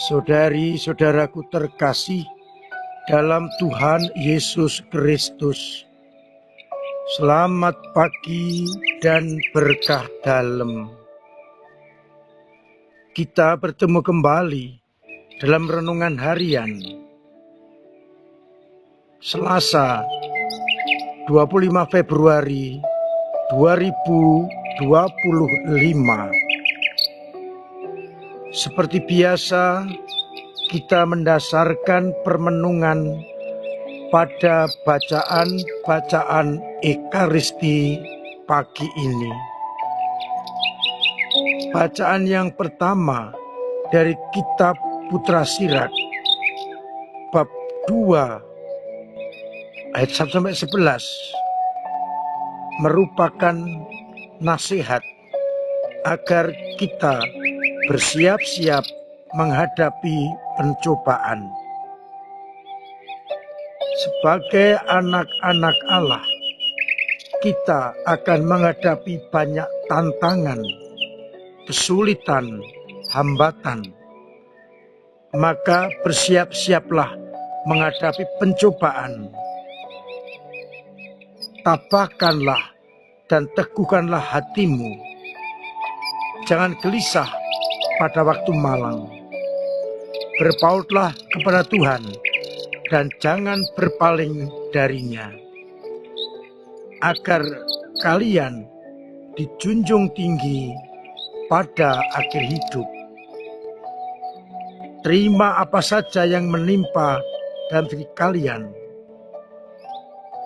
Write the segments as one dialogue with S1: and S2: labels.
S1: Saudari-saudaraku terkasih dalam Tuhan Yesus Kristus, selamat pagi dan berkah dalam. Kita bertemu kembali dalam renungan harian Selasa 25 Februari 2025. Seperti biasa, kita mendasarkan permenungan pada bacaan-bacaan Ekaristi pagi ini. Bacaan yang pertama dari kitab Putra Sirak, bab 2, ayat 1-11, merupakan nasihat agar kita bersiap-siap menghadapi pencobaan. Sebagai anak-anak Allah, kita akan menghadapi banyak tantangan, kesulitan, hambatan. Maka bersiap-siaplah menghadapi pencobaan. Tabahkanlah dan teguhkanlah hatimu. Jangan gelisah pada waktu malang. Berpautlah kepada Tuhan dan jangan berpaling darinya, agar kalian dijunjung tinggi pada akhir hidup. Terima apa saja yang menimpa dalam diri kalian,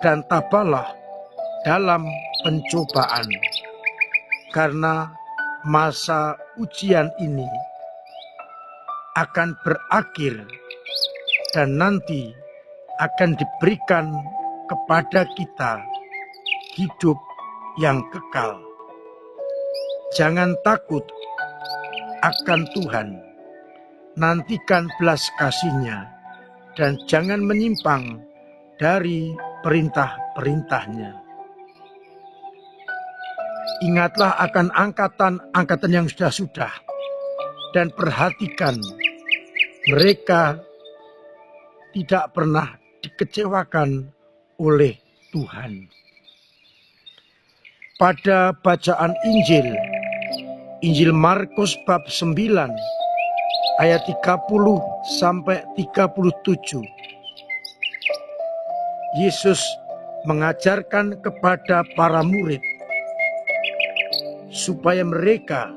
S1: dan tabahlah dalam pencobaan, karena masa ujian ini akan berakhir dan nanti akan diberikan kepada kita hidup yang kekal. Jangan takut akan Tuhan, nantikan belas kasih-Nya, dan jangan menyimpang dari perintah-perintah-Nya. Ingatlah akan angkatan-angkatan yang sudah-sudah, dan perhatikan mereka tidak pernah dikecewakan oleh Tuhan. Pada bacaan Injil Markus bab 9 ayat 30-37, Yesus mengajarkan kepada para murid supaya mereka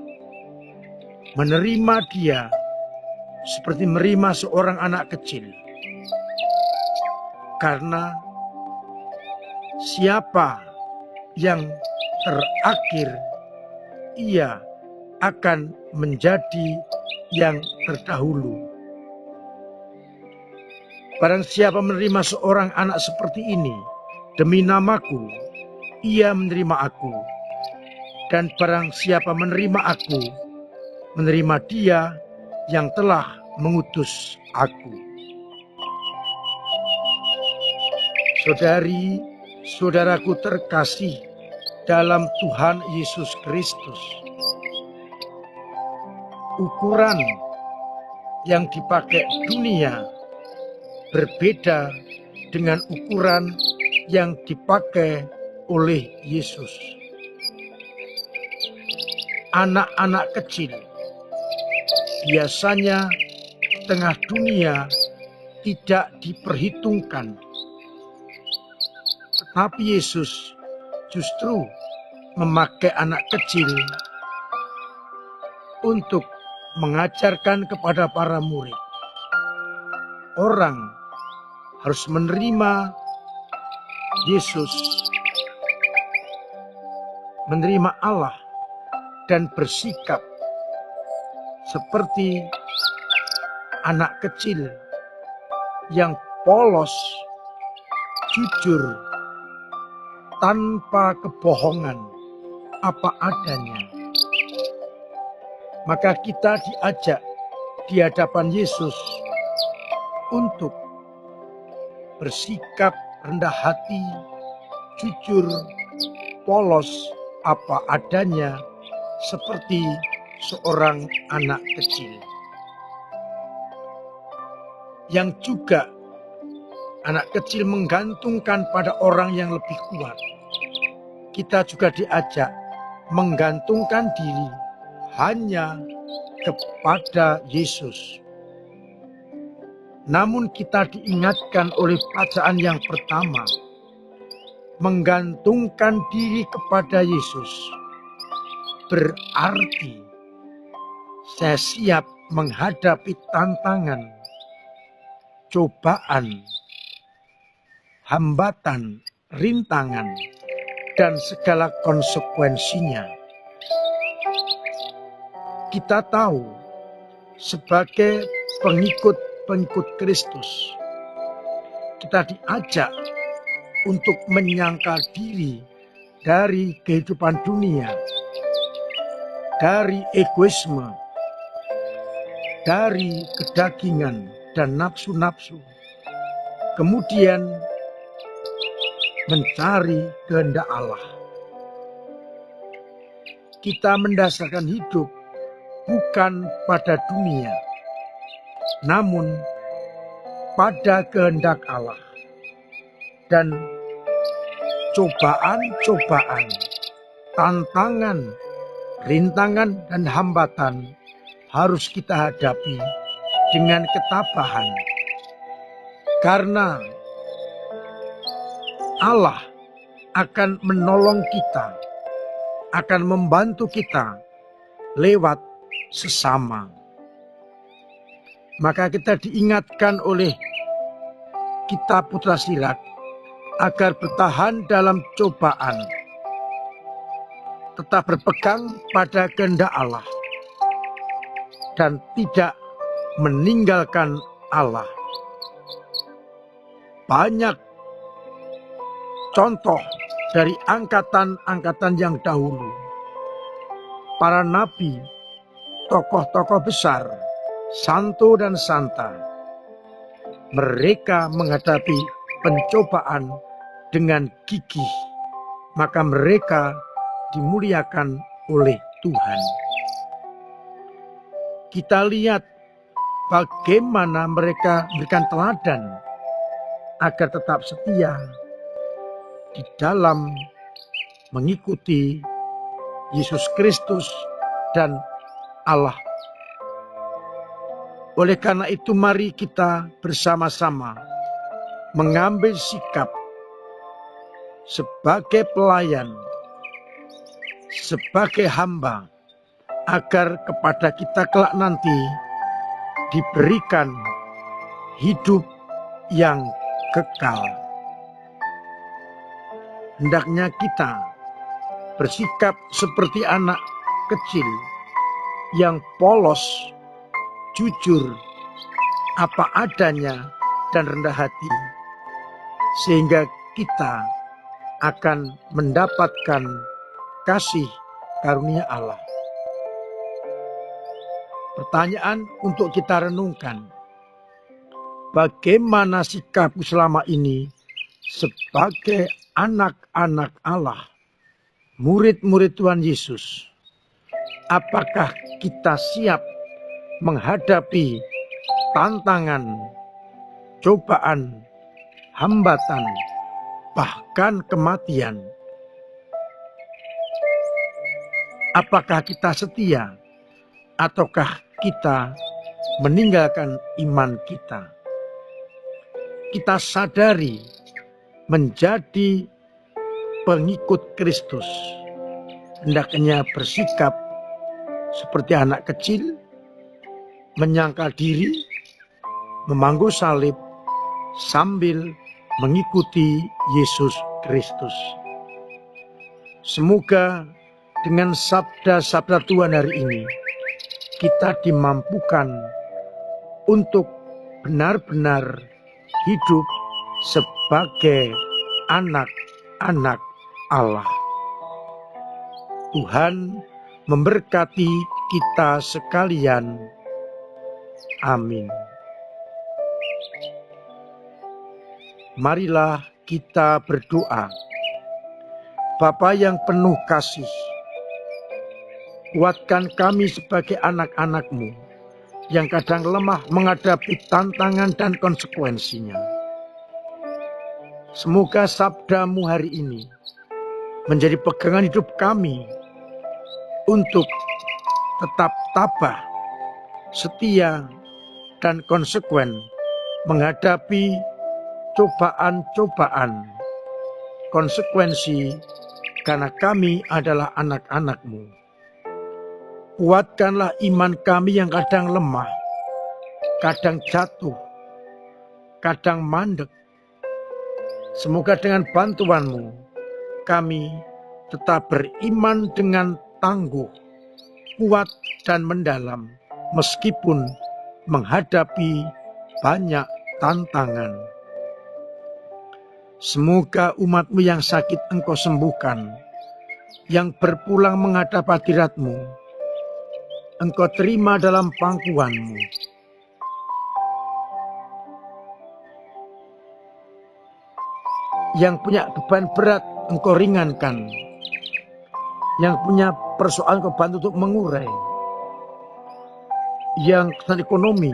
S1: menerima Dia seperti menerima seorang anak kecil. Karena siapa yang terakhir, ia akan menjadi yang terdahulu. Barang siapa menerima seorang anak seperti ini demi namaku, ia menerima aku. Dan barang siapa menerima aku, menerima Dia yang telah mengutus aku. Saudari-saudaraku terkasih dalam Tuhan Yesus Kristus, ukuran yang dipakai dunia berbeda dengan ukuran yang dipakai oleh Yesus. Anak-anak kecil biasanya di tengah dunia tidak diperhitungkan, tetapi Yesus justru memakai anak kecil untuk mengajarkan kepada para murid. Orang harus menerima Yesus, menerima Allah, dan bersikap seperti anak kecil yang polos, jujur, tanpa kebohongan, apa adanya. Maka kita diajak di hadapan Yesus untuk bersikap rendah hati, jujur, polos apa adanya seperti seorang anak kecil. Yang juga anak kecil menggantungkan pada orang yang lebih kuat. Kita juga diajak menggantungkan diri hanya kepada Yesus. Namun kita diingatkan oleh bacaan yang pertama, menggantungkan diri kepada Yesus berarti saya siap menghadapi tantangan, cobaan, hambatan, rintangan, dan segala konsekuensinya. Kita tahu sebagai pengikut Kristus, kita diajak untuk menyangkal diri dari kehidupan dunia, dari egoisme, dari kedagingan dan nafsu-nafsu, kemudian mencari kehendak Allah. Kita mendasarkan hidup bukan pada dunia, namun pada kehendak Allah. Dan cobaan-cobaan, tantangan, rintangan, dan hambatan harus kita hadapi dengan ketabahan. Karena Allah akan menolong kita, akan membantu kita lewat sesama. Maka kita diingatkan oleh kitab Putra Sirat agar bertahan dalam cobaan, tetap berpegang pada kehendak Allah, dan tidak meninggalkan Allah. Banyak contoh dari angkatan-angkatan yang dahulu, para nabi, tokoh-tokoh besar, santo dan santa, mereka menghadapi pencobaan dengan gigih, maka mereka dimuliakan oleh Tuhan. Kita lihat bagaimana mereka memberikan teladan agar tetap setia di dalam mengikuti Yesus Kristus dan Allah. Oleh karena itu, mari kita bersama-sama mengambil sikap sebagai pelayan, sebagai hamba, agar kepada kita kelak nanti diberikan hidup yang kekal. Hendaknya kita bersikap seperti anak kecil yang polos, jujur, apa adanya, dan rendah hati, sehingga kita akan mendapatkan kasih karunia Allah. Pertanyaan untuk kita renungkan, bagaimana sikapku selama ini sebagai anak-anak Allah, murid-murid Tuhan Yesus? Apakah kita siap menghadapi tantangan, cobaan, hambatan, bahkan kematian? Apakah kita setia ataukah kita meninggalkan iman kita? Kita sadari menjadi pengikut Kristus, hendaknya bersikap seperti anak kecil, menyangkal diri, memangku salib, sambil mengikuti Yesus Kristus. Semoga dengan sabda-sabda Tuhan hari ini, kita dimampukan untuk benar-benar hidup sebagai anak-anak Allah. Tuhan memberkati kita sekalian. Amin. Marilah kita berdoa. Bapa yang penuh kasih, kuatkan kami sebagai anak-anak-Mu yang kadang lemah menghadapi tantangan dan konsekuensinya. Semoga sabda-Mu hari ini menjadi pegangan hidup kami untuk tetap tabah, setia, dan konsekuen menghadapi cobaan-cobaan, konsekuensi, karena kami adalah anak-anak-Mu. Kuatkanlah iman kami yang kadang lemah, kadang jatuh, kadang mandek. Semoga dengan bantuan-Mu, kami tetap beriman dengan tangguh, kuat dan mendalam, meskipun menghadapi banyak tantangan. Semoga umat-Mu yang sakit Engkau sembuhkan, yang berpulang menghadap hadirat-Mu, Engkau terima dalam pangkuan-Mu. Yang punya beban berat Engkau ringankan, yang punya persoalan Engkau bantu untuk mengurai, yang kesulitan ekonomi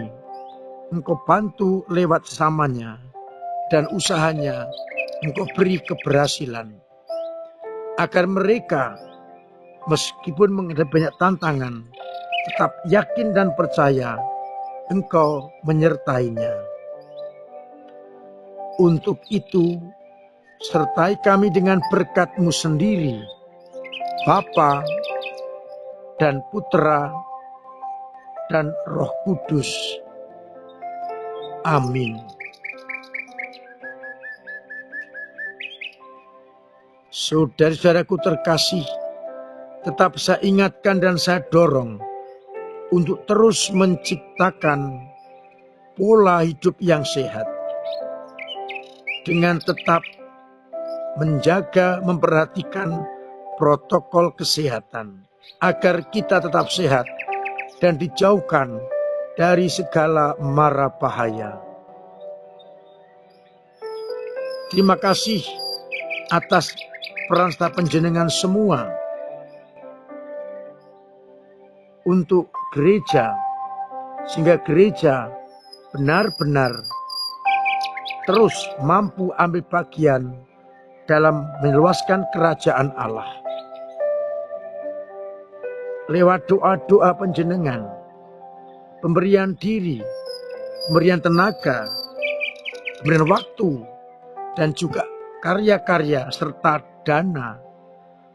S1: Engkau bantu lewat sesamanya, dan usahanya Engkau beri keberhasilan, agar mereka meskipun menghadapi banyak tantangan tetap yakin dan percaya Engkau menyertainya. Untuk itu, sertai kami dengan berkat-Mu sendiri, Bapa dan Putra dan Roh Kudus. Amin. Saudara-saudaraku terkasih, tetap saya ingatkan dan saya dorong untuk terus menciptakan pola hidup yang sehat, dengan tetap menjaga, memperhatikan protokol kesehatan, agar kita tetap sehat dan dijauhkan dari segala mara bahaya. Terima kasih atas peran serta panjenengan semua untuk gereja, sehingga gereja benar-benar terus mampu ambil bagian dalam meluaskan kerajaan Allah. Lewat doa-doa panjenengan, pemberian diri, pemberian tenaga, pemberian waktu, dan juga karya-karya serta dana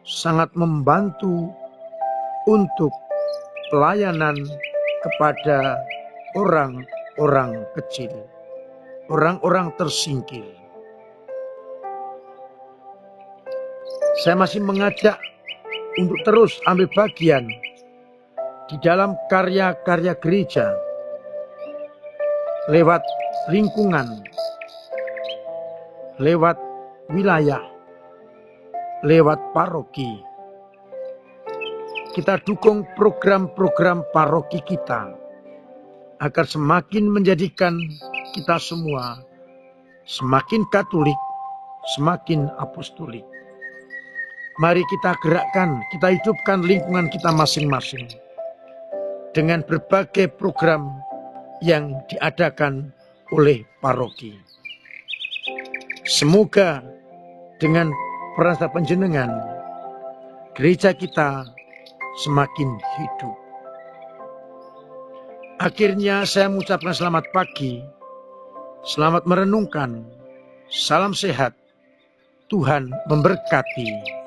S1: sangat membantu untuk pelayanan kepada orang-orang kecil, orang-orang tersingkir. Saya masih mengajak untuk terus ambil bagian di dalam karya-karya gereja lewat lingkungan, lewat wilayah, lewat paroki. Kita dukung program-program paroki kita agar semakin menjadikan kita semua semakin Katolik, semakin apostolik. Mari kita gerakkan, kita hidupkan lingkungan kita masing-masing dengan berbagai program yang diadakan oleh paroki. Semoga dengan peran serta panjenengan, gereja kita semakin hidup. Akhirnya saya mengucapkan selamat pagi, selamat merenungkan, salam sehat, Tuhan memberkati.